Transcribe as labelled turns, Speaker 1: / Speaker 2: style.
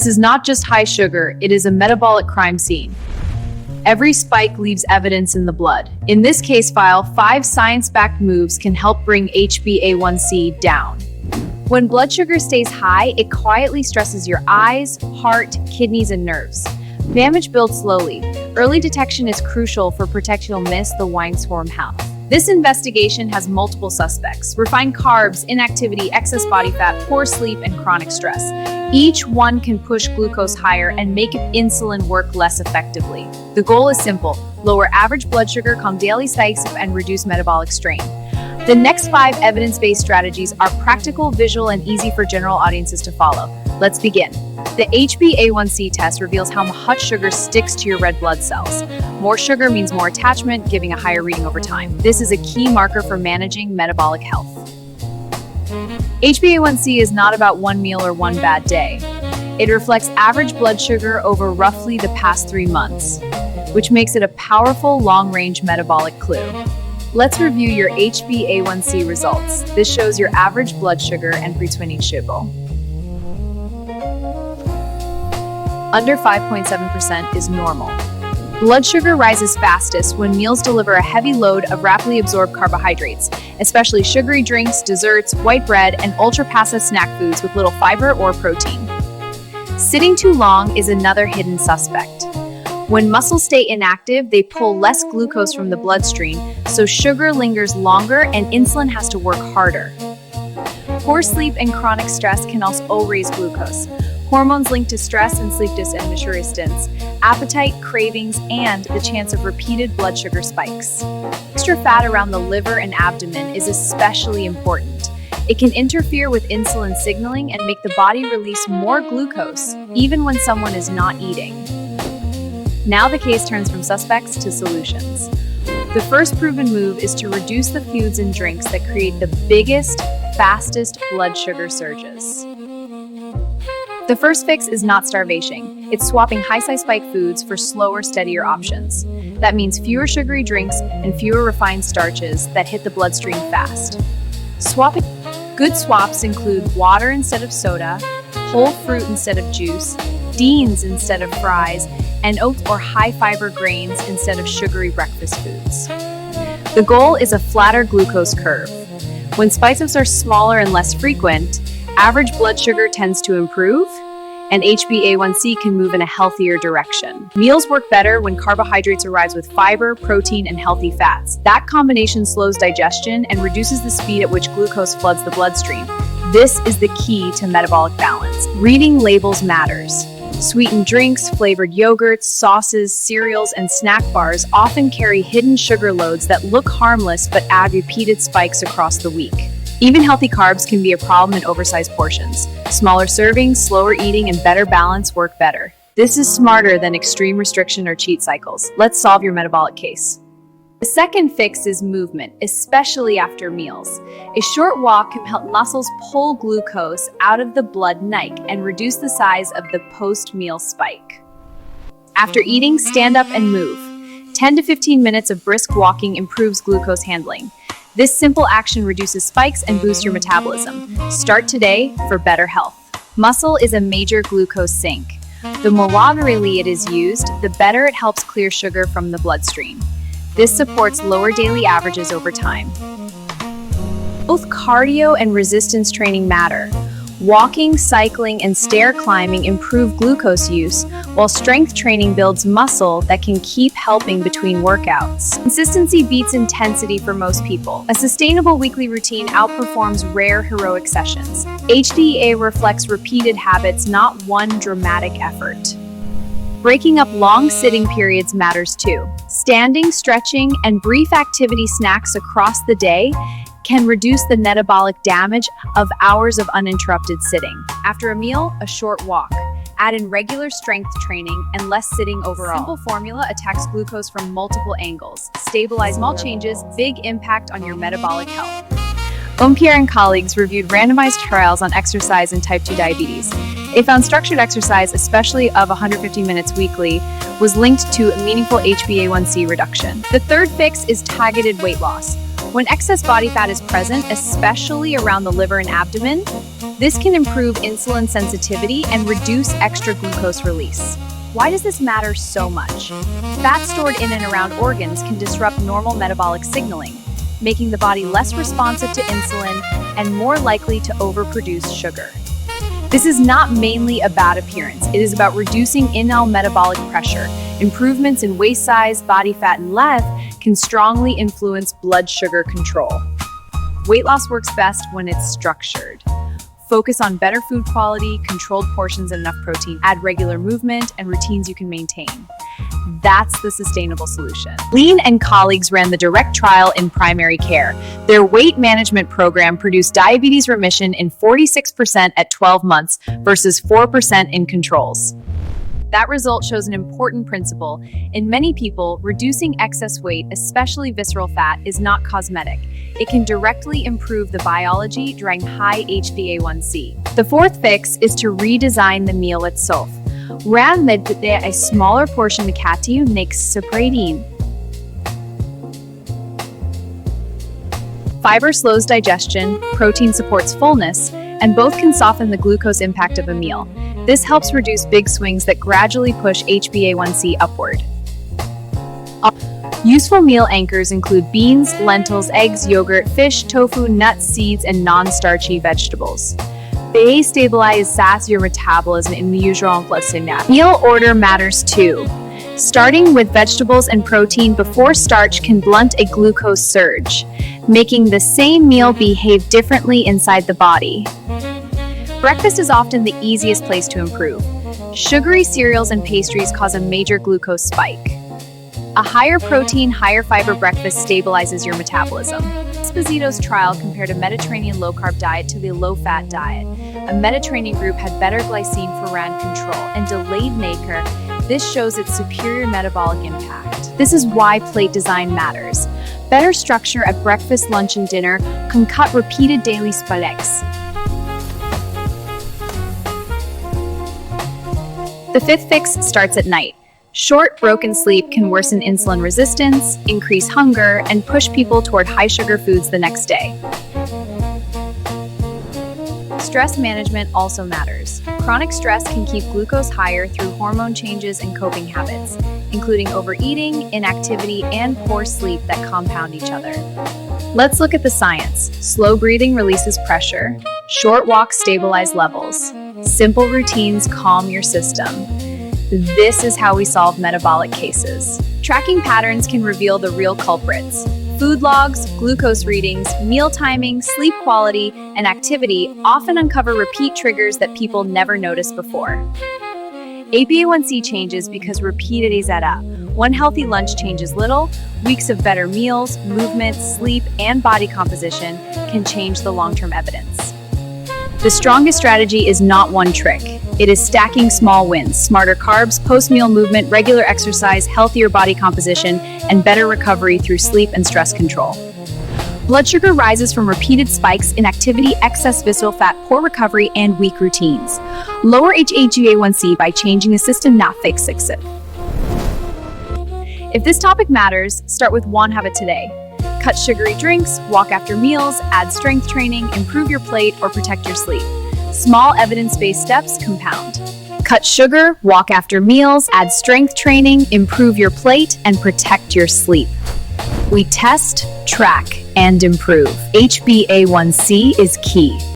Speaker 1: This is not just high sugar, it is a metabolic crime scene. Every spike leaves evidence in the blood. In this case file, 5 science-backed moves can help bring HbA1c down. When blood sugar stays high, it quietly stresses your eyes, heart, kidneys, and nerves. Damage builds slowly. Early detection is crucial for protecting you'll miss the Weinsform health. This investigation has multiple suspects: refined carbs, inactivity, excess body fat, poor sleep, and chronic stress. Each one can push glucose higher and make insulin work less effectively. The goal is simple: lower average blood sugar, calm daily spikes, and reduce metabolic strain. The next 5 evidence-based strategies are practical, visual, and easy for general audiences to follow. Let's begin. The HbA1c test reveals how much sugar sticks to your red blood cells. More sugar means more attachment, giving a higher reading over time. This is a key marker for managing metabolic health. HbA1c is not about one meal or one bad day. It reflects average blood sugar over roughly the past 3 months, which makes it a powerful long-range metabolic clue. Let's review your HbA1c results. This shows your average blood sugar and Prediabetes. Under 5.7% is normal. Blood sugar rises fastest when meals deliver a heavy load of rapidly absorbed carbohydrates, especially sugary drinks, desserts, white bread, and ultra-processed snack foods with little fiber or protein. Sitting too long is another hidden suspect. When muscles stay inactive, they pull less glucose from the bloodstream, so sugar lingers longer and insulin has to work harder. Poor sleep and chronic stress can also raise glucose. Hormones linked to stress and sleep disturbances, appetite, cravings, and the chance of repeated blood sugar spikes. Extra fat around the liver and abdomen is especially important. It can interfere with insulin signaling and make the body release more glucose, even when someone is not eating. Now the case turns from suspects to solutions. The first proven move is to reduce the foods and drinks that create the biggest, fastest blood sugar surges. The first fix is not starvation. It's swapping high-size spike foods for slower, steadier options. That means fewer sugary drinks and fewer refined starches that hit the bloodstream fast. Good swaps include water instead of soda, whole fruit instead of juice, beans instead of fries, and oats or high-fiber grains instead of sugary breakfast foods. The goal is a flatter glucose curve. When spikes are smaller and less frequent, average blood sugar tends to improve, and HbA1c can move in a healthier direction. Meals work better when carbohydrates arrive with fiber, protein, and healthy fats. That combination slows digestion and reduces the speed at which glucose floods the bloodstream. This is the key to metabolic balance. Reading labels matters. Sweetened drinks, flavored yogurts, sauces, cereals, and snack bars often carry hidden sugar loads that look harmless but add repeated spikes across the week. Even healthy carbs can be a problem in oversized portions. Smaller servings, slower eating, and better balance work better. This is smarter than extreme restriction or cheat cycles. Let's solve your metabolic case. The second fix is movement, especially after meals. A short walk can help muscles pull glucose out of the blood and reduce the size of the post-meal spike. After eating, stand up and move. 10 to 15 minutes of brisk walking improves glucose handling. This simple action reduces spikes and boosts your metabolism. Start today for better health. Muscle is a major glucose sink. The more regularly it is used, the better it helps clear sugar from the bloodstream. This supports lower daily averages over time. Both cardio and resistance training matter. Walking, cycling, and stair climbing improve glucose use, while strength training builds muscle that can keep helping between workouts. Consistency beats intensity for most people. A sustainable weekly routine outperforms rare heroic sessions. HbA reflects repeated habits, not one dramatic effort. Breaking up long sitting periods matters too. Standing, stretching, and brief activity snacks across the day can reduce the metabolic damage of hours of uninterrupted sitting. After a meal, a short walk. Add in regular strength training and less sitting overall. Simple formula attacks glucose from multiple angles. Stabilize small changes, big impact on your metabolic health. Pierre and colleagues reviewed randomized trials on exercise and type 2 diabetes. They found structured exercise, especially of 150 minutes weekly, was linked to a meaningful HbA1c reduction. The third fix is targeted weight loss. When excess body fat is present, especially around the liver and abdomen, this can improve insulin sensitivity and reduce extra glucose release. Why does this matter so much? Fat stored in and around organs can disrupt normal metabolic signaling, making the body less responsive to insulin and more likely to overproduce sugar. This is not mainly a bad appearance. It is about reducing in-all metabolic pressure. Improvements in waist size, body fat, and length can strongly influence blood sugar control. Weight loss works best when it's structured. Focus on better food quality, controlled portions and enough protein. Add regular movement and routines you can maintain. That's the sustainable solution. Lean and colleagues ran the direct trial in primary care. Their weight management program produced diabetes remission in 46% at 12 months versus 4% in controls. That result shows an important principle. In many people, reducing excess weight, especially visceral fat, is not cosmetic. It can directly improve the biology during high HbA1c. The fourth fix is to redesign the meal itself. Ran med a smaller portion of katu next supradine. Fiber slows digestion, protein supports fullness, and both can soften the glucose impact of a meal. This helps reduce big swings that gradually push HbA1c upward. Useful meal anchors include beans, lentils, eggs, yogurt, fish, tofu, nuts, seeds, and non-starchy vegetables. They stabilize your metabolism in the usual meal order matters too. Starting with vegetables and protein before starch can blunt a glucose surge, making the same meal behave differently inside the body. Breakfast is often the easiest place to improve. Sugary cereals and pastries cause a major glucose spike. A higher protein, higher fiber breakfast stabilizes your metabolism. Esposito's trial compared a Mediterranean low-carb diet to the low-fat diet. A Mediterranean group had better glycemic control and delayed NACR. This shows its superior metabolic impact. This is why plate design matters. Better structure at breakfast, lunch, and dinner can cut repeated daily spikes. The fifth fix starts at night. Short, broken sleep can worsen insulin resistance, increase hunger, and push people toward high-sugar foods the next day. Stress management also matters. Chronic stress can keep glucose higher through hormone changes and coping habits, including overeating, inactivity, and poor sleep that compound each other. Let's look at the science. Slow breathing releases pressure. Short walks stabilize levels. Simple routines calm your system. This is how we solve metabolic cases. Tracking patterns can reveal the real culprits. Food logs, glucose readings, meal timing, sleep quality, and activity often uncover repeat triggers that people never noticed before. HbA1c changes because repeatedly add up. One healthy lunch changes little. Weeks of better meals, movement, sleep, and body composition can change the long-term evidence. The strongest strategy is not one trick. It is stacking small wins, smarter carbs, post-meal movement, regular exercise, healthier body composition, and better recovery through sleep and stress control. Blood sugar rises from repeated spikes, inactivity, excess visceral fat, poor recovery, and weak routines. Lower HbA1c by changing the system, not fix it. If this topic matters, start with one habit today. Cut sugary drinks, walk after meals, add strength training, improve your plate, or protect your sleep. Small evidence-based steps compound. Cut sugar, walk after meals, add strength training, improve your plate, and protect your sleep. We test, track, and improve. HbA1c is key.